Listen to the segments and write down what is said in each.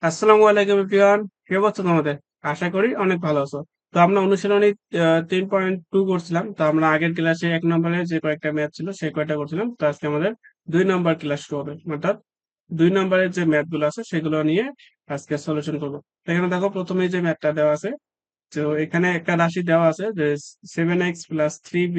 আসসালামু আলাইকুম এভরিওয়ান। কি অবস্থা তোমাদের? আশা করি অনেক ভালো আছো। তো আমরা অনুশীলনী 3.2 করছিলাম। তো আমরা আগের ক্লাসে ১ নম্বরে যে কয়েকটা ম্যাথ ছিল সেই কয়টা করছিলাম। তো আজকে আমাদের ২ নম্বর ক্লাস শুরু হবে। অর্থাৎ ২ নম্বরের যে ম্যাথ গুলো আছে সেগুলো নিয়ে আজকে সলিউশন করব। তো এখানে দেখো প্রথমেই যে ম্যাথটা দেওয়া আছে, তো এখানে একটা রাশি দেওয়া আছে যে 7x plus 3b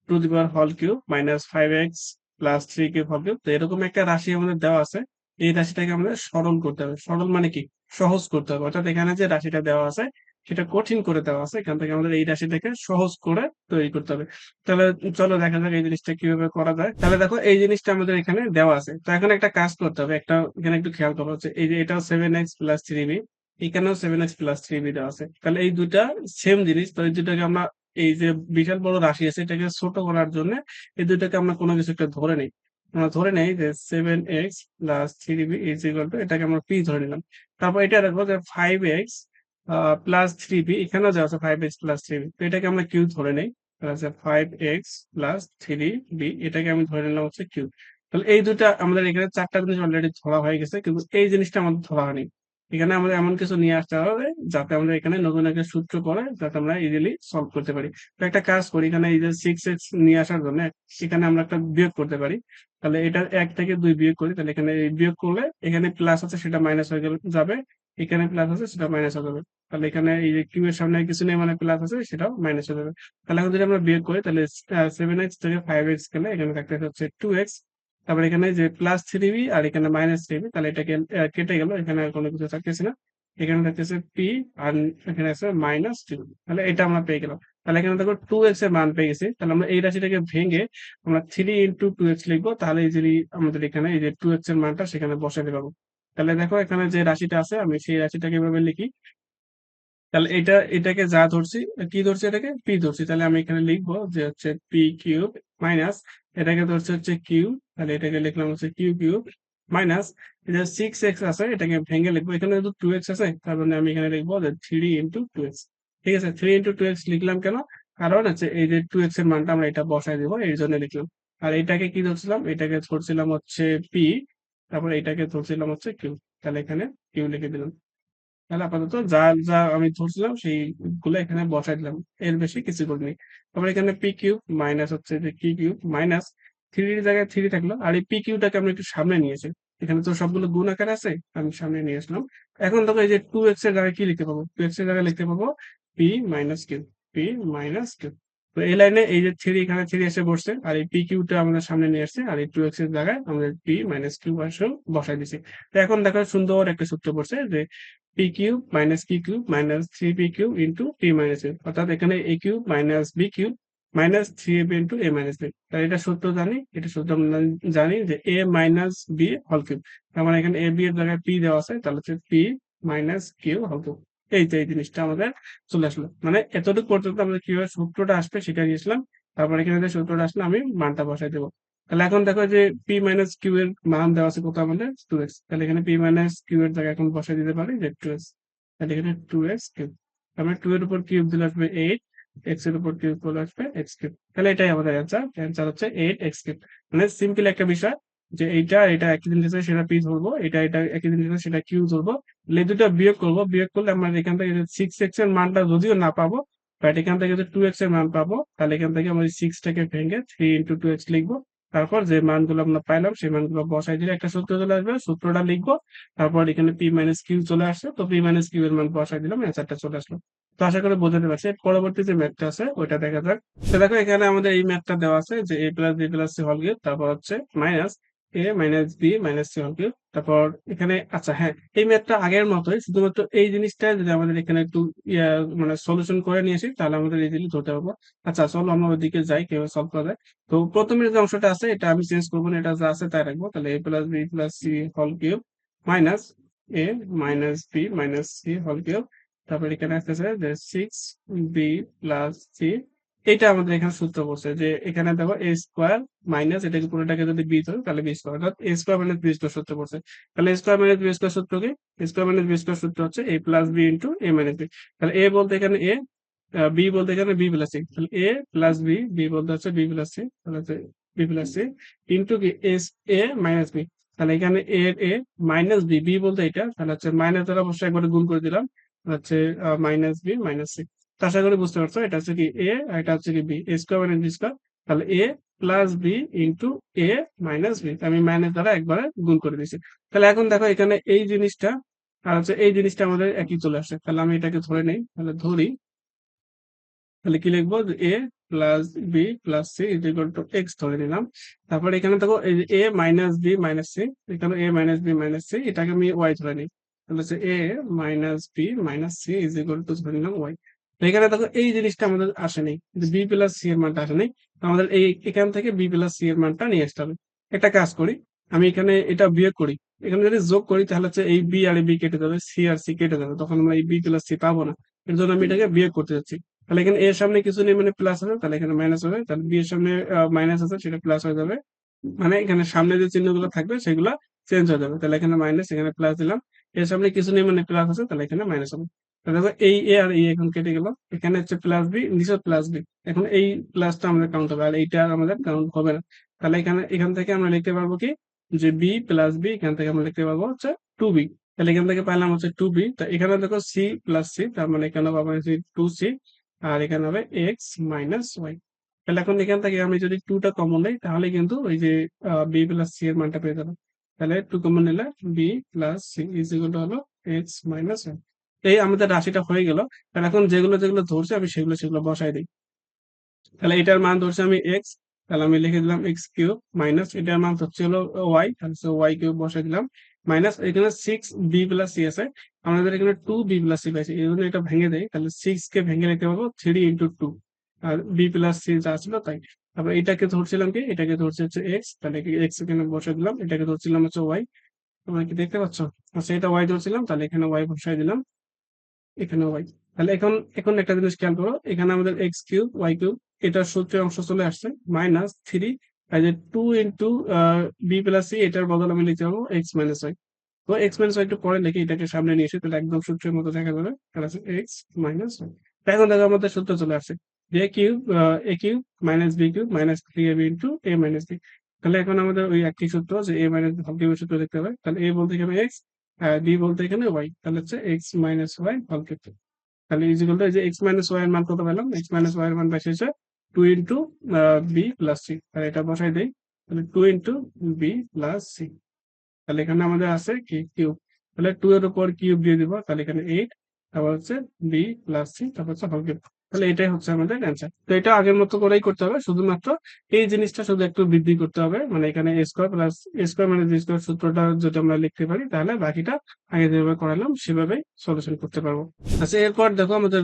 to the power whole cube minus 5x plus 3 cube whole cube. তো এরকম একটা রাশি আমাদের দেওয়া আছে। এই রাশিটাকে আমাদের সরল করতে হবে। সরল মানে কি? সহজ করতে হবে। অর্থাৎ এখানে যে রাশিটা দেওয়া আছে সেটা কঠিন করে দেওয়া আছে। এখান থেকে আমাদের এই রাশিটাকে সহজ করে তৈরি করতে হবে। তাহলে চলো দেখা যাক এই জিনিসটা কিভাবে করা যায়। তাহলে দেখো এই জিনিসটা আমাদের এখানে দেওয়া আছে। তো এখন একটা কাজ করতে হবে। একটা এখানে একটু খেয়াল করা হচ্ছে, এই যে এটাও 7x প্লাস 3b, এখানেও 7x প্লাস 3b দেওয়া আছে। তাহলে এই দুইটা সেম জিনিস। তো এই দুইটাকে আমরা, এই যে বিশাল বড় রাশি আছে এটাকে ছোট করার জন্য এই দুইটাকে আমরা কোনো কিছু একটা ধরে নেই। আমরা ধরে নেই যে 7x plus 3b is equal two, এটাকে আমরা p ধরে নিলাম। তারপর এটা রাখবো যে 5x প্লাস 3b, এখানেও যা আছে 5x প্লাস 3b, তো এটাকে আমরা q ধরে নেই। তাহলে আছে 5x প্লাস 3b, এটাকে আমি ধরে নিলাম হচ্ছে q। তাহলে এই দুটা আমাদের এখানে চারটা জিনিস অলরেডি ধরা হয়ে গেছে, কিন্তু এই জিনিসটা আমাদের ধরা হয়নি। এখানে আমাদের এমন কিছু নিয়ে আসতে হবে যাতে আমরা এখানে নতুন একটা সূত্র করে যাতে আমরা ইজিলি সলভ করতে পারি। তো একটা কাজ করি, এখানে এই যে 6x নিয়ে আসার জন্য এখানে আমরা একটা বিয়োগ করতে পারি। তাহলে এটা 1 থেকে 2 বিয়োগ করি, তাহলে এখানে এই বিয়োগ করলে এখানে প্লাস আছে সেটা মাইনাস হয়ে যাবে, এখানে প্লাস আছে সেটা মাইনাস হয়ে যাবে। তাহলে এখানে এই যে কিউ এর সামনে কিছু নেই মানে প্লাস আছে সেটাও মাইনাস হয়ে যাবে। তাহলে এখন যদি আমরা বিয়োগ করি তাহলে 7x থেকে 5x গেলে এখানে থাকতে হচ্ছে 2x। তারপর এখানে যে প্লাস 3b আর এখানে মাইনাস 3b, তাহলে এটাকে কেটে গেল, এখানে আর কোনো কিছু থাকতেছে না। এখানে থাকতেছে p আর এখানে আছে মাইনাস 2। তাহলে এটা আমরা পেয়ে গেলাম। তাহলে এখানে দেখো 2x এর মান পেয়ে গেছি। তাহলে আমরা এই রাশিটাকে ভেঙে আমরা 3 ইন্টু 2x লিখবো। তাহলে ইজিলি আমাদের এখানে এই যে 2x এর মানটা সেখানে বসাতে পারবো। তাহলে দেখো এখানে যে রাশিটা আছে আমি সেই রাশিটাকে এভাবে লিখি। তাহলে এটাকে যা ধরছি, কি ধরছি, এটাকে পি ধরছি, তাহলে আমি এখানে লিখবো যে হচ্ছে পি কিউব মাইনাস, এটাকে ধরছে হচ্ছে কিউ, তাহলে এটাকে লিখলাম হচ্ছে কিউ কিউব মাইনাস, এটা 6x আছে এটাকে ভেঙে লিখবো, এখানে যেহেতু 2x আছে তার মানে আমি এখানে লিখবো যে 3 ইন্টু 2x। ঠিক আছে, 3 ইন্টু 2x লিখলাম কেন? কারণ হচ্ছে এই যে 2x এর মানটা আমরা এটা বসাই দিব এই জন্য লিখলাম। আর এটাকে কি ধরছিলাম? এটাকে ধরছিলাম হচ্ছে পি, তারপর এটাকে ধরছিলাম হচ্ছে কিউ। তাহলে এখানে কিউ লিখে দিলাম। তাহলে আপাতত যা যা আমি ধরছিলাম সেইগুলো এখানে বসাই দিলাম, এর বেশি কিছু করিনি। তারপর এখানে পি কিউব মাইনাস হচ্ছে যে কি কিউব মাইনাস 3 এর জায়গায় 3 থাকলো, আর এই পি কিউটাকে আমরা একটু সামনে নিয়েছি। এখানে তো সবগুলো গুণ আকারে আছে, আমি সামনে নিয়ে আসলাম। এখন দেখো এই যে 2x এর জায়গায় কি লিখতে পাবো? 2x এর জায়গায় লিখতে পাবো p minus q, p minus q. তো এই লাইনে এই যে 3, এখানে 3 এসে বসছে, আর এই পি কিউটা আমাদের সামনে নিয়ে আসছে, আর এই 2x এর জায়গায় আমাদের পি মাইনাস কিউ আসলে বসাই দিছি। তো এখন দেখো সুন্দর একটা সূত্র পড়ছে যে p cube minus q cube minus 3p cube into p minus a, অর্থাৎ এখানে a cube minus b cube minus 3ab into a minus b। তাহলে এটা সূত্র জানি, এটা সূত্র আমরা জানি যে a minus b whole cube. তার মানে এখানে a b এর জায়গায় p দেওয়া আছে, তাহলে হচ্ছে p minus q whole cube. এই যে এই জিনিসটা আমাদের চলে আসলো, মানে এতটুকু পর্যন্ত আমাদের কিভাবে সূত্রটা আসবে সেটা নিয়েছিলাম। তারপর এখানে যে সূত্রটা আসলে আমি মানটা বসাই দেবো। তাহলে এখন দেখো যে পি মাইনাস কিউ এর মান দেওয়া আছে কত আমাদের? 2x। তাহলে এখানে পি মাইনাস কিউ এর জায়গায় এখন বসাই দিতে পারি যে 2x। তাহলে এখানে 2x কিউব, তারপরে 2 এর উপর কিউব দিলে আসবে 8, এক্স এর উপর কিউব করলে আসবে এক্স কিউব। তাহলে এটাই আমাদের অ্যান্সার, অ্যান্সার হচ্ছে 8x কিউব। মানে সিম্পল একটা বিষয় যে এইটা এটা একই জিনিস আছে সেটা পি ধরবো, এটা এটা একই জিনিস আছে সেটা কিউ ধরবো। তাহলে এই দুটো বিয়োগ করবো, বিয়োগ করলে আমরা এখান থেকে 6x এর মানটা যদিও না পাবো, বাট এখান থেকে যদি 2x এর মান পাবো, তাহলে এখান থেকে আমরা 6টাকে ভেঙে 3 ইন্টু 2x লিখবো। তারপর যে মানগুলো আমরা পাইলাম সেই মানগুলো বসাই দিলে একটা সূত্র চলে আসবে, সূত্রটা লিখবো। তারপর এখানে পি মাইনাস কিউ চলে আসছে, তো পি মাইনাস কিউ এর মান বসাই দিলাম, অ্যান্সারটা চলে আসলো। তো আশা করি বোঝাতে পারছি। এর পরবর্তী যে ম্যাথটা আছে ওইটা দেখা যাক। তো দেখো এখানে আমাদের এই ম্যাথটা দেওয়া আছে যে a plus b plus c whole cube, তারপর হচ্ছে minus a minus b minus c whole cube. তারপর এখানে আচ্ছা হ্যাঁ, এই ম্যাথটা আগের মতোই, শুধুমাত্র এই জিনিসটা যদি আমাদের এখানে একটু ইয়া মানে সলিউশন করে নিয়ে আসি তাহলে আমাদের ইজিলি ধরতে পারবো। আচ্ছা চলো আমরা ওইদিকে যাই কিভাবে সলভ করা যায়। তো প্রথমের যে অংশটা আছে এটা আমি চেঞ্জ করবো না, এটা যা আছে তাই রাখবো। তাহলে a plus b plus c whole cube minus a minus b minus c whole cube. তারপর এখানে আসতেছে যে 6b প্লাস সি। এটা আমাদের এখানে সূত্র বলছে যে এখানে দেখো এ স্কোয়ার মাইনাস এটাকে পুরোটাকে যদি বি ধরি তাহলে বি স্কোয়ার, অর্থাৎ এ স্কোয়ার মাইনাস বি স্কোয়ার সূত্র পড়ছে। তাহলে এ স্কোয়ার মাইনাস বি স্কোয়ার সূত্র কি? এ স্কোয়ার মাইনাস বি স্কোয়ার সূত্র হচ্ছে a plus b into a minus b. তাহলে এ বলতে এখানে এ, বি বলতে এখানে বি প্লাস সি, তাহলে এ প্লাস বি, বি বলতে হচ্ছে বি প্লাস সি, তাহলে হচ্ছে বি প্লাস সি ইন্টু কি এস এ মাইনাস বি। তাহলে এখানে এ এর এ মাইনাস বি, বি বলতে এটা, তাহলে হচ্ছে মাইনাস দ্বারা অবশ্যই একবারে গুণ করে দিলাম, হচ্ছে মাইনাস বি মাইনাস সি। তো আশা করি বুঝতে পারছো, এটা হচ্ছে কি এ আর এটা হচ্ছে কি বি, এ স্কোয়ার মাইনাস বি স্কোয়ার। তাহলে a plus b into a minus B, আমি মাইনাস দ্বারা একবারে গুণ করে দিয়েছি। তাহলে এখন দেখো এখানে এই জিনিসটা আর হচ্ছে এই জিনিসটা আমাদের একই চলে আসছে। তাহলে আমি এটাকে ধরে নেই, তাহলে ধরি, তাহলে কি লিখবো, a plus b plus c is equal to x ধরে নিলাম। তারপর এখানে দেখো এই যে a minus b minus c, এখানে a minus b minus c, এটাকে আমি ওয়াই ধরে নিই। তাহলে হচ্ছে a minus b minus c is equal to ধরে নিলাম ওয়াই। তো এখানে দেখো এই জিনিসটা আমাদের আসেনি, যে বি প্লাস সি এর মানটা আসেনি। তো আমাদের এই এখান থেকে বি প্লাস সি এর মানটা নিয়ে আসতে হবে। একটা কাজ করি, আমি এখানে এটা বিয়োগ করি, এখানে যদি যোগ করি তাহলে হচ্ছে এই বি আর বি কেটে যাবে, সি আর সি কেটে যাবে, তখন আমরা এই বি প্লাস সি পাবো না। এর জন্য আমি এটাকে বিয়োগ করতে যাচ্ছি। তাহলে এখানে এর সামনে কিছু নেই মানে প্লাস হবে, তাহলে এখানে মাইনাস হবে, তাহলে বি এর সামনে মাইনাস আছে সেটা প্লাস হয়ে যাবে, মানে এখানে সামনে যে চিহ্নগুলো থাকবে সেগুলো চেঞ্জ হয়ে যাবে। তাহলে এখানে মাইনাস, এখানে প্লাস দিলাম, এর সামনে কিছু নেই মানে প্লাস আছে, তাহলে এখানে মাইনাস হবে। তাহলে দেখো এই এ আর এই এখন কেটে গেল, এখানে হচ্ছে প্লাস বি, নিচে প্লাস বি, এখন এই প্লাসটা আমাদের কাউন্ট হবে আর এইটা আর আমাদের কাউন্ট হবে না। তাহলে এখানে এখান থেকে আমরা লিখতে পারবো কি, যে বি প্লাস বি, এখান থেকে আমরা লিখতে পারবো হচ্ছে টু বি। তাহলে এখান থেকে পাইলাম হচ্ছে টু বি। তা এখানে দেখো সি প্লাস সি, তার মানে এখানে পাবো টু সি, আর এখানে হবে এক্স মাইনাস ওয়াই। তাহলে এখন এখান থেকে আমি যদি টুটা কমন নেই তাহলে কিন্তু ওই যে বি প্লাস সি এর মানটা পেয়ে যাবো। তাহলে টু কমন নিলে b plus c is equal to হলো এক্স মাইনাস ওয়াই। এই আমাদের রাশিটা হয়ে গেল। তাহলে এখন যেগুলো যেগুলো ধরছে আমি সেগুলো সেগুলো বসাই দিই। তাহলে এটার মান ধরছে আমি এক্স, তাহলে আমি লিখে দিলাম এক্স কিউব, মাইনাস এটার মান হচ্ছে হলো ওয়াই, তাহলে ওয়াই কিউব বসাই দিলাম, মাইনাস এখানে সিক্স বি প্লাস সি আছে, আমাদের এখানে টু বি প্লাস সি পাইছি, এই জন্য এটা ভেঙে দেয়, তাহলে সিক্স কে ভেঙে লিখতে পারবো থ্রি ইন্টু টু, আর বি প্লাস সি যা ছিল তাই। তারপর এটাকে ধরছিলাম কি, এটাকে ধরছে হচ্ছে এক্স, তাহলে এক্স এখানে বসাই দিলাম, এটাকে ধরছিলাম হচ্ছে ওয়াই, তোমরা কি দেখতে পাচ্ছ? আচ্ছা, এটা ওয়াই ধরছিলাম, তাহলে এখানে ওয়াই বসাই দিলাম, এখানে ওয়াই। তাহলে এখন এখন একটা জিনিস খেয়াল করো, এখানে আমাদের এক্স কিউব ওয়াই কিউব এটার সূত্রের অংশ চলে আসছে, মাইনাস থ্রি, এই যে two into b plus c, এটার বদল আমি লিখতে পারবো এক্স মাইনাস ওয়াই। তো এক্স মাইনাস ওয়াই একটু পরে লিখে এটাকে সামনে নিয়ে এসে, তাহলে একদম সূত্রের মতো দেখা যাবে, তাহলে আছে এক্স মাইনাস ওয়াই। এখন দেখো আমাদের সূত্র চলে আসছে, a cube a cube minus b cube minus three a b into a minus b. তাহলে এখন আমাদের ওই একই সূত্র, যে এ মাইনাস হোল কিউবের সূত্র দেখতে হবে, তাহলে এ বলতে এখানে এক্স, বি বলতে এখানে ওয়াই, তাহলে হচ্ছে x minus y whole cube. তাহলে ইজ ইকুয়াল টু, এই যে এক্স মাইনাস ওয়াই এর মান কত পেলাম, এক্স মাইনাস ওয়াই এর মান পাইছি হচ্ছে two into b plus c, তাহলে এটা বসাই দেই, তাহলে two into b plus c. তাহলে এখানে আমাদের আছে কি কিউব, তাহলে টু এর উপর কিউব দিয়ে দিব, তাহলে এখানে এইট, তারপর হচ্ছে বি প্লাস সি, তারপর হচ্ছে হোল কিউব। তাহলে এটাই হচ্ছে আমাদের অ্যান্সার। তো এটা আগের মতো করেই করতে হবে, শুধুমাত্র এই জিনিসটা শুধু একটু বৃদ্ধি করতে হবে, মানে এখানে এ স্কোয়ার প্লাস এ স্কোয়ার মানে বি স্কোয়ার সূত্রটা যদি আমরা লিখতে পারি তাহলে বাকিটা আগে যেভাবে করালাম সেভাবেই সলিউশন করতে পারবো। আচ্ছা, এরপর দেখো আমাদের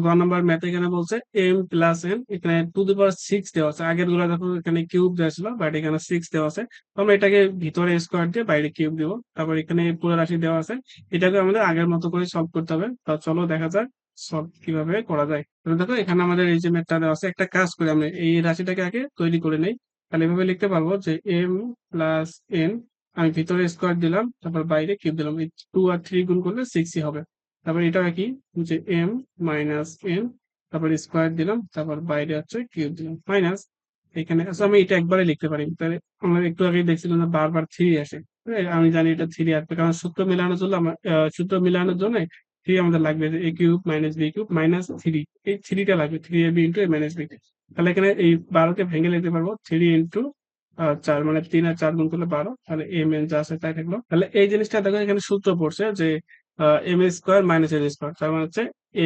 গ নাম্বার ম্যাথ, এখানে বলছে এম প্লাস এন, এখানে টু দি পাওয়ার সিক্স দেওয়া আছে, আগের গুলো দেখো এখানে কিউব দেওয়া ছিল, বাট এখানে সিক্স দেওয়া আছে। তো আমরা এটাকে ভিতরে স্কোয়ার দিয়ে বাইরে কিউব দিব, তারপর এখানে পুরো রাশি দেওয়া আছে, এটাকে আমাদের আগের মতো করে সলভ করতে হবে। তো চলো দেখা যাক সলভ কিভাবে করা যায়। তো দেখো এখানে আমাদের এই যে ম্যাথটা দেওয়া আছে, একটা কাজ করে আমরা এই রাশিটাকে আগে তৈরি করে নেই। তাহলে এভাবে লিখতে পারবো যে এম প্লাস এন, আমি ভিতরে স্কোয়ার দিলাম, তারপর বাইরে কিউব দিলাম, এই টু আর থ্রি গুণ করলে সিক্সই হবে। তারপর এটা কি, যে এম মাইনাস এন, তারপর স্কোয়ার দিলাম, তারপর বাইরে হচ্ছে কিউব দিলাম, মাইনাস এখানে আচ্ছা আমি এটা একবারে লিখতে পারি, তাহলে আমরা একটু আগে দেখছিলাম যে বারবার থ্রি আসে, আমি জানি এটা থ্রি আসবে, কারণ সূত্র মেলানোর জন্য সূত্র মেলানোর জন্য থ্রি আমাদের লাগবে, a cube minus b cube minus three, এই থ্রিটা লাগবে, three a b into a minus b. তাহলে এখানে এই বারোকে ভেঙে লিখতে পারবো থ্রি ইন্টু চার, মানে তিন আর চার গুণ করলে বারো, তাহলে এম এন যা আছে তাই থাকলো। তাহলে এই জিনিসটা দেখো এখানে সূত্র পড়ছে যে m square minus n square, তার মানে হচ্ছে a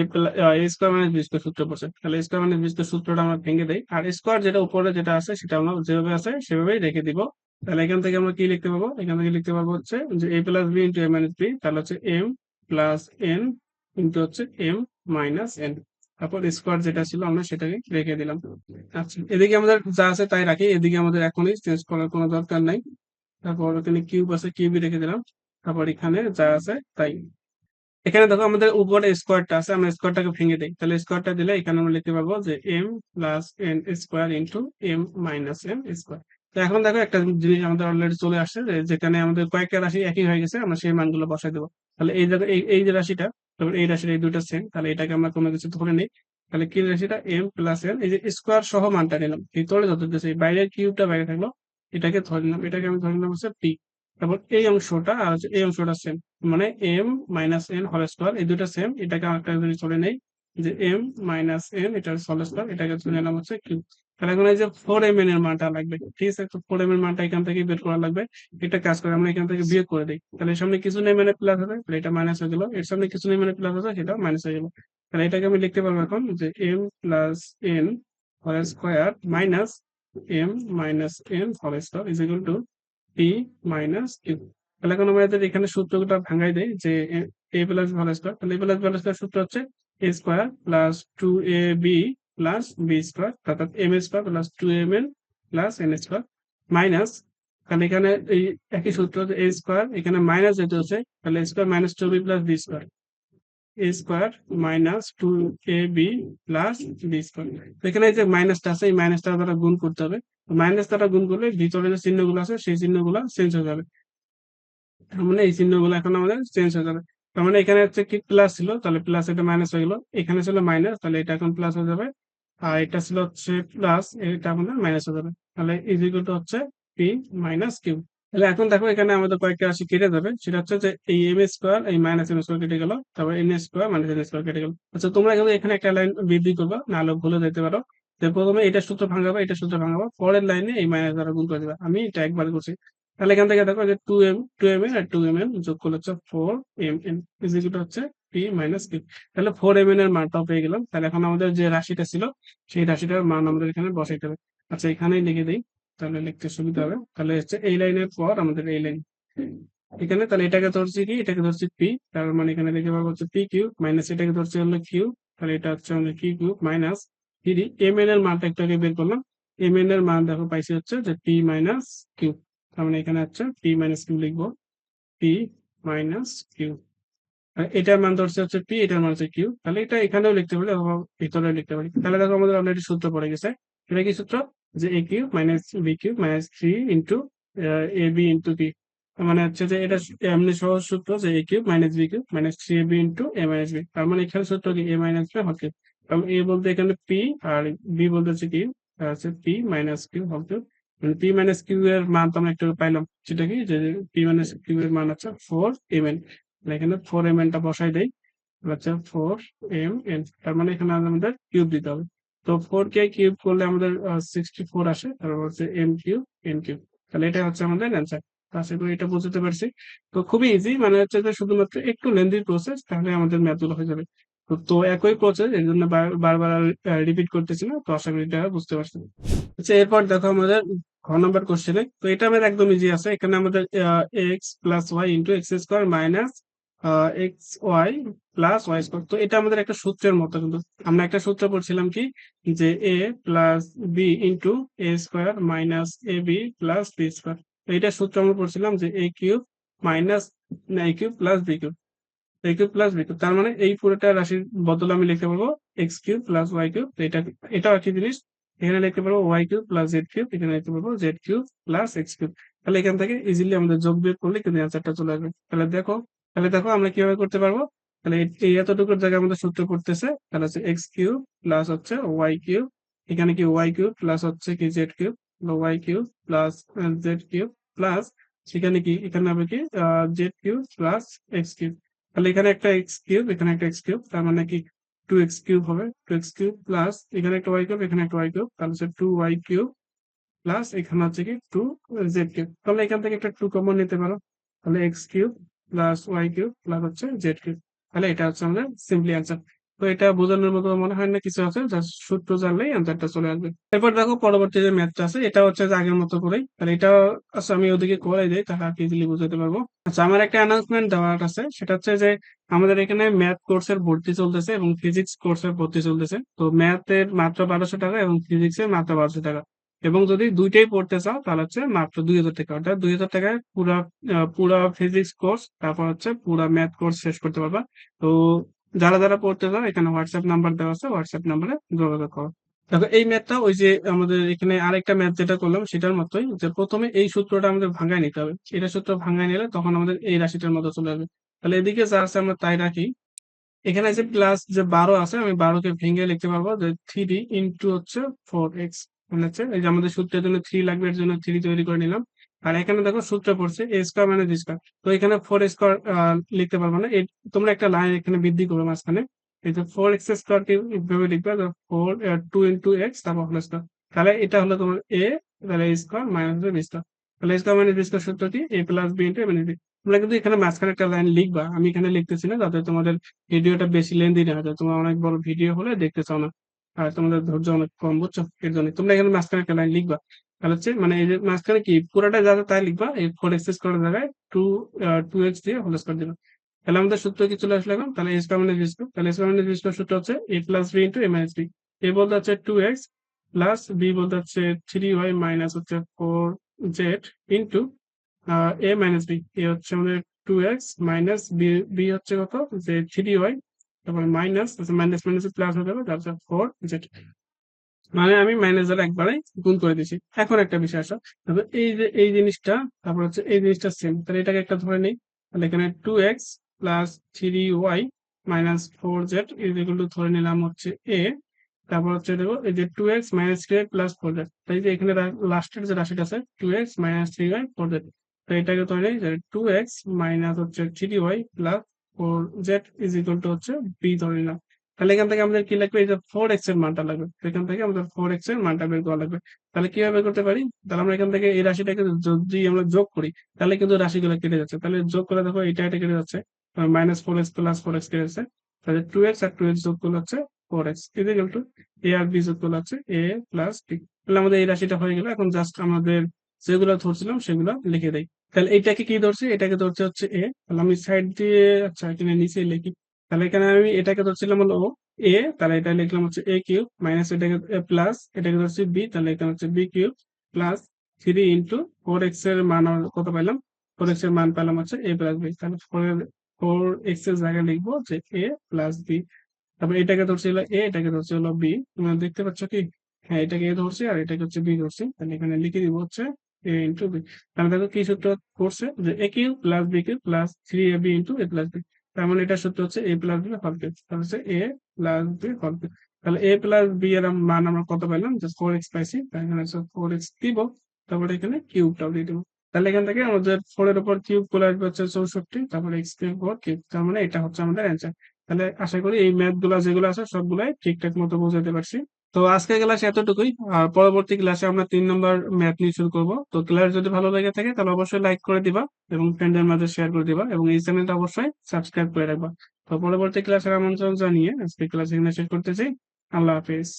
square minus b square সূত্র পড়ছে। তাহলে স্কোয়ার মাইনাস বি স্কোয়ার সূত্রটা আমরা ভেঙে দেই, আর স্কোয়ার যেটা উপরে যেটা আছে সেটা আমরা যেভাবে আছে সেভাবেই রেখে দিব। তাহলে এখান থেকে আমরা কি লিখতে পারবো, এখান থেকে লিখতে পারবো হচ্ছে যে a plus b into a minus b, তাহলে হচ্ছে এম প্লাস এন ইন্টু হচ্ছে এম মাইনাস এন, তারপর স্কোয়ার যেটা ছিল আমরা সেটাকে রেখে দিলাম। আচ্ছা, এদিকে আমাদের যা আছে তাই রাখি, এদিকে আমাদের এখনই চেঞ্জ করার কোনো দরকার নাই। তারপর এখানে কিউব আছে, কিউবই রেখে দিলাম, তারপর এখানে যা আছে তাই। এখানে দেখো আমাদের উপরে স্কোয়ারটা আছে, আমরা স্কোয়ারটাকে ভেঙে দিই, তাহলে স্কোয়ারটা দিলে এখানে আমরা লিখতে পারবো যে m plus n square into m minus n square. তো এখন দেখো একটা জিনিস আমাদের অলরেডি চলে আসছে, যেখানে আমাদের কয়েকটা রাশি একই হয়ে গেছে, আমরা সেই মানগুলো বসাই দেবো। তাহলে এই জায়গায় এই যে রাশিটা, তারপর এই রাশিটা, এই দুইটা সেম, তাহলে এটাকে আমরা কোনো কিছু ধরে নিই। তাহলে কি রাশিটা, এম প্লাস এন, এই যে স্কোয়ার সহ মানটা নিলাম, ভিতরে যত দিচ্ছে, বাইরের কিউবটা বাইরে থাকলো, এটাকে ধরে নিলাম, এটাকে আমি ধরে নিলাম হচ্ছে পি। তারপর এই অংশটা আর হচ্ছে এই অংশটা সেম, মানে m minus n whole square, এই দুটো সেম। এটাকে আরেকটা যদি চলে নেই যে m মাইনাস n এটা হোল স্কয়ার, এটাকে চলে নিলাম হচ্ছে কিউব। তাহলে এখন এই যে 4mn এর মানটা লাগবে, ঠিক আছে? তো 4m এর মানটা এখান থেকে বের করা লাগবে। একটা কাজ করে আমরা এখান থেকে বিয়োগ করে দিই, তাহলে এর সামনে কিছু নেই মানে প্লাস হবে, তাহলে এটা মাইনাস হয়ে গেল। এর সামনে কিছু নেই মানে প্লাস হবে, সেটা মাইনাস হয়ে গেল। তাহলে এটাকে আমি লিখতে পারবো এখন যে m plus n whole square minus m minus n whole square is equal to p minus q. তাহলে এখন আমাদের এখানে সূত্রটা ভাঙাই দেয় যে এ প্লাস হোল স্কয়ার, তাহলে এ প্লাস হোল স্কয়ার সূত্র হচ্ছে a square plus 2ab plus b square, অর্থাৎ m square plus 2mn plus n square minus, তাহলে এখানে এই একই সূত্র যে এ স্কয়ার, এখানে মাইনাস যেতে হচ্ছে, তাহলে square minus 2b plus b square, a square minus 2ab plus b square. তো এখানে এই যে মাইনাসটা আছে, এই মাইনাসটা দ্বারা গুণ করতে হবে। মাইনাস দ্বারা গুণ করলে ভিতরে যে চিহ্নগুলো আছে সেই চিহ্নগুলো চেঞ্জ হয়ে যাবে। তার মানে এই চিহ্নগুলো এখন আমাদের চেঞ্জ হয়ে যাবে। তার মানে এখানে হচ্ছে কি প্লাস ছিল, তাহলে প্লাস এটা মাইনাস হয়ে গেল। এখানে ছিল মাইনাস, তাহলে এটা এখন প্লাস হয়ে যাবে। আর এটা ছিল হচ্ছে প্লাস, এটা আমাদের মাইনাস হয়ে যাবে। তাহলে ইজ ইকুয়াল টু হচ্ছে পি মাইনাস কিউ। তাহলে এখন দেখো এখানে আমাদের কয়েকটা রাশি কেটে যাবে, সেটা হচ্ছে যে এই এম স্কোয়ার এই মাইনাস এম স্কোয়ার কেটে গেল, তারপর N square minus n square কেটে গেল। আচ্ছা তোমরা কিন্তু এখানে একটা লাইন বৃদ্ধি করবা, নাহলে ভুলে যেতে পারো। যে প্রথমে এটা সূত্র ভাঙাবা, এটা সূত্র ভাঙাবা, পরের লাইনে এই মাইনাস দ্বারা গুণ করে দিবা। আমি এটা একবার করছি। তাহলে এখান থেকে দেখো যে টু এম এন আর 2mn যোগ করলে হচ্ছে 4mn ইজ ইকুয়াল টু হচ্ছে পি মাইনাস কিউ। তাহলে 4mn এর মানটাও পেয়ে গেলাম। তাহলে এখন আমাদের যে রাশিটা ছিল সেই রাশিটার মান আমাদের এখানে বসাইতে হবে। আচ্ছা এখানেই লিখে দিই, তাহলে লিখতে সুবিধা হবে। তাহলে হচ্ছে এই লাইনের পর আমাদের এই লাইন এখানে, তাহলে এটাকে ধরছি কি, এটাকে ধরছি পি, তার মানে এখানে লিখে পাবো হচ্ছে পি কিউ মাইনাস এটাকে ধরছি হলো কিউ, তাহলে এটা হচ্ছে আমাদের কিউ কিউব মাইনাস 3mn এর মানটা একটু আগে বের করলাম। mn এর মান দেখো পাইছি হচ্ছে যে পি মাইনাস কিউ, তার মানে এখানে হচ্ছে পি মাইনাস কিউ লিখবো, পি মাইনাস কিউ। এটার মান ধরছে হচ্ছে পি, এটার মান হচ্ছে কিউ, তাহলে এটা এখানেও লিখতে পারি অথবা ভিতরেও লিখতে পারি। তাহলে দেখো আমাদের অলরেডি সূত্র পড়ে গেছে। এটা কি সূত্র, যে a cube minus b cube minus 3 into a b into b. মানে হচ্ছে যে এটা এমনি সহজ সূত্র যে a cube minus b cube minus 3ab into a minus b. তার মানে এখানে সূত্র কি এ মাইনাস বি হল কিউ। কারণ এ বলতে এখানে পি আর বি বলতে হচ্ছে কিউ, হচ্ছে পি মাইনাস কিউ হল কিউ। মানে পি মাইনাস কিউ এর মান তো আমরা একটু পাইলাম, সেটা কি যে পি মাইনাস কিউ এর মান হচ্ছে 4mn। এখানে 4mn টা বসাই দেই, হচ্ছে 4mn, তার মানে এখানে আমাদের কিউব দিতে হবে। তো 4 কে কিউব করলে আমাদের 64 আসে, তারপর হচ্ছে এম কিউব এন কিউব। তাহলে এটা হচ্ছে আমাদের অ্যান্সার। আশা করি এটা বুঝতে পারছি। তো খুবই ইজি, মানে হচ্ছে যে শুধুমাত্র একটু লেন্দি প্রসেস, তাহলে আমাদের ম্যাথ গুলো হয়ে যাবে। তো একই প্রসেস, এর জন্য বারবার রিপিট করতেছি না। তো আশা করি এটা বুঝতে পারছি। আচ্ছা এরপর দেখো আমাদের ঘ নম্বর কোশ্চেনে, তো এটা আমাদের একদম ইজি আছে। এখানে আমাদের x plus y into x square minus x y plus y square. তো এটা আমাদের একটা সূত্রের মতো, কিন্তু আমরা একটা সূত্র পড়ছিলাম কি, যে a plus b into a square minus a b plus b square. তো এটা সূত্র আমরা পড়ছিলাম যে a cube minus a cube plus b cube, a cube plus b cube. তার মানে এই পুরোটা রাশির বদলে আমি লিখতে পারবো x cube plus y cube. তো এটাও একই জিনিস, এখানে লিখতে পারবো y cube plus z cube, এখানে লিখতে পারবো z cube plus x cube. তাহলে এখান থেকে ইজিলি আমাদের যোগ বিয়োগ করলে কিন্তু অ্যান্সারটা চলে আসবে। তাহলে দেখো আমরা কিভাবে করতে পারবো। তাহলে এই এতটুকুর জায়গায় আমাদের সূত্র পড়তেছে, তাহলে হচ্ছে এক্স কিউব প্লাস হচ্ছে ওয়াই কিউব, এখানে কি ওয়াই কিউব প্লাস হচ্ছে কি z cube, y cube plus z cube plus সেখানে কি, এখানে হবে কি z cube plus x cube. তাহলে এখানে একটা এক্স কিউব, এখানে একটা এক্স কিউব, তার মানে কি 2x কিউব হবে, 2x কিউব প্লাস এখানে একটা ওয়াই কিউব, এখানে একটা ওয়াই কিউব, তাহলে হচ্ছে 2y কিউব প্লাস এখানে হচ্ছে কি 2z কিউব। তাহলে এখান থেকে একটা 2 কমন নিতে পারো, তাহলে x cube plus y cube plus হচ্ছে জেড কিউব। তাহলে এটা হচ্ছে আমাদের সিম্পলি অ্যান্সার। তো এটা বোঝানোর মতো মনে হয় না কিছু আছে, জাস্ট সূত্র জানলেই অ্যান্সারটা চলে আসবে। এরপর দেখো পরবর্তী যে ম্যাথটা আছে, এটা হচ্ছে যে আগের মতো করেই, তাহলে এটা আচ্ছা আমি ওদিকে করে দিই, তাহলে আর ইজিলি বুঝাতে পারবো। আচ্ছা আমার একটা অ্যানাউন্সমেন্ট দেওয়ার আছে, সেটা হচ্ছে যে আমাদের এখানে ম্যাথ কোর্সের ভর্তি চলতেছে এবং ফিজিক্স কোর্সের ভর্তি চলতেছে। তো ম্যাথের মাত্র 1200 টাকা এবং ফিজিক্সের মাত্র 1200 টাকা, এবং যদি দুইটাই পড়তে চাও তাহলে হচ্ছে মাত্র 2000 টাকা, অর্থাৎ 2000 টাকায় পুরা ফিজিক্স কোর্স, তারপর হচ্ছে পুরা ম্যাথ কোর্স শেষ করতে পারবা। তো যারা যারা পড়তে চাও এখানে হোয়াটসঅ্যাপ নাম্বার দেওয়া আছে, হোয়াটসঅ্যাপ নাম্বারে যোগাযোগ করো। দেখো এই ম্যাথটা ওই যে আমাদের এখানে আরেকটা ম্যাথ যেটা করলাম সেটার মতোই, যে প্রথমে এই সূত্রটা আমাদের ভাঙায় নিতে হবে। এটা সূত্র ভাঙায় নিলে তখন আমাদের এই রাশিটার মতো চলে আসবে। তাহলে এদিকে যা আছে আমরা তাই রাখি। এখানে যে প্লাস যে 12 আছে, আমি 12 কে ভেঙে লিখতে পারবো যে 3 ইন্টু হচ্ছে 4x, মানে হচ্ছে এই যে আমাদের সূত্রের জন্য 3 লাগবে, এর জন্য 3 তৈরি করে নিলাম। আর এখানে দেখো সূত্র পড়ছে এ স্কোয়ার মাইনাস বি স্কোয়ার। তো এখানে 4 স্কোয়ার লিখতে পারবো না, তোমরা একটা লাইন এখানে বৃদ্ধি করবে মাঝখানে। এই যে 4 x স্কোয়ার কে এইভাবে লিখবে, 2 × x তারপর হোল স্কোয়ার। তাহলে এটা হলো তোমার এ, তাহলে এ স্কোয়ার মাইনাস বি স্কোয়ার। তাহলে এ স্কোয়ার মাইনাস বি স্কোয়ার সূত্র কি, এ plus b into a minus B. তোমরা কিন্তু এখানে মাঝখানে একটা লাইন লিখবা, আমি এখানে লিখতেছি না যাতে তোমাদের ভিডিওটা বেশি লেন্দি না হয়, যাতে তোমরা অনেক বড় ভিডিও হলে দেখতে চাও না, আর তোমাদের ধৈর্য অনেক কম, বুঝছো? এর জন্য তোমরা এখানে মাঝখানে একটা লাইন লিখবা। তাহলে হচ্ছে মানে এই যে মাঝখানে কি পুরোটা যাবে তাই লিখবা, এই 4 x স্কোয়ার জায়গায় 2x দিয়ে হোল স্কোয়ার দিবা। তাহলে আমাদের সূত্র কি চলে আসলো এখন, তাহলে এ স্কোয়ার মাইনাস বি স্কোয়ার। তাহলে এ স্কোয়ার মাইনাস বি স্কোয়ার সূত্র হচ্ছে a plus b into a minus B. এ বলতে হচ্ছে 2x প্লাস বি বলতে হচ্ছে 3y মাইনাস হচ্ছে 4z into a minus B. এ হচ্ছে আমাদের 2x মাইনাস বি, বি হচ্ছে কত, যে 3y, তারপর মাইনাস মাইনাস মাইনাস প্লাস হয়ে যাবে, তারপর 4z। মানে আমি মাইনাস দ্বারা একবারে গুণ করে দিছি। এখন একটা বিষয় আসো, তারপর এই যে এই জিনিসটা, তারপর হচ্ছে এই জিনিসটা সেম, তাহলে এটাকে একটা ধরে নিই। তাহলে এখানে 2x plus 3y minus 4z is equal to ধরে নিলাম হচ্ছে এ। তারপর হচ্ছে দেখো এই যে 2x minus 3y plus 4z, তাই যে এখানে লাস্টের যে রাশিটা আছে 2x মাইনাস 3y 4z, তো এটাকে ধরে নিই যে 2x মাইনাস হচ্ছে 3y plus 4z is equal two হচ্ছে বি ধরে নিলাম। তাহলে এখান থেকে আমাদের কি লাগবে, এই যে 4x এর মানটা লাগবে, তো এখান থেকে আমাদের 4x এর মানটা বের করা লাগবে। তাহলে কিভাবে বের করতে পারি, তাহলে আমরা এখান থেকে এই রাশিটাকে যদি আমরা যোগ করি, তাহলে কিন্তু রাশিগুলো কেটে যাচ্ছে। তাহলে যোগ করে দেখো এটা এটা কেটে যাচ্ছে, মাইনাস 4x প্লাস 4x কেটে যাচ্ছে। তাহলে 2x আর 2x যোগ করলে হচ্ছে 4x ইকুয়াল টু এ আর বি যোগ করলে হচ্ছে এ প্লাস বি। তাহলে আমাদের এই রাশিটা হয়ে গেল। এখন জাস্ট আমাদের যেগুলো ধরছিলাম সেগুলো লিখে দেই। তাহলে এইটাকে কি ধরছি, এটাকে ধরছে হচ্ছে এ। তাহলে আমি সাইড দিয়ে, আচ্ছা এখানে নিচে লিখি। তাহলে এখানে আমি এটাকে ধরছিলাম হলো এ, তাহলে এটা লিখলাম হচ্ছে এ কিউব মাইনাস এটাকে প্লাস এটাকে ধরছি বি, তাহলে এখানে হচ্ছে B cube plus 3 into 4x এর মান আমরা কত পাইলাম, 4x এর মান পেলাম হচ্ছে এ প্লাস বি। তাহলে 4x এর জায়গায় লিখবো যে এ প্লাস বি। তারপর এটাকে ধরছি হলো এ, এটাকে ধরছি হলো বি। তোমরা দেখতে পাচ্ছ কি, হ্যাঁ এটাকে এ ধরছি আর এটাকে হচ্ছে বি ধরছি। তাহলে এখানে লিখে দিব হচ্ছে এ ইন্টু বি। তাহলে দেখো কি সূত্র করছে, যে a cube plus b cube plus 3ab into a plus b. তার মানে এটা সূত্র হচ্ছে a plus b whole cube, তাহলে হচ্ছে a plus b whole cube. তাহলে এ প্লাস বি এর মান আমরা কত পেলাম, জাস্ট 4x পাইছি, তাই এখানে হচ্ছে 4x দিব, তারপরে এখানে কিউবটাও দিয়ে দিব। তাহলে এখান থেকে আমাদের 4 এর উপর কিউব করে আসবে হচ্ছে 64, তারপরে x কিউব ওভার কিউব। তার মানে এটা হচ্ছে আমাদের অ্যান্সার। তাহলে আশা করি এই ম্যাথ গুলা যেগুলো আছে সবগুলাই ঠিকঠাক মতো বোঝাতে পারছি। তো আজকের ক্লাসে এতটুকুই, আর পরবর্তী ক্লাসে আমরা 3 নম্বর ম্যাথ নিয়ে শুরু করবো। তো ক্লাস যদি ভালো লেগে থাকে তাহলে অবশ্যই লাইক করে দিবা এবং ফ্রেন্ডের মাঝে শেয়ার করে দিবা, এবং এই চ্যানেলটা অবশ্যই সাবস্ক্রাইব করে রাখবা। তো পরবর্তী ক্লাসের আমন্ত্রণ জানিয়ে আজকে ক্লাস এখানে শেষ করতেছি। আল্লাহ হাফিজ।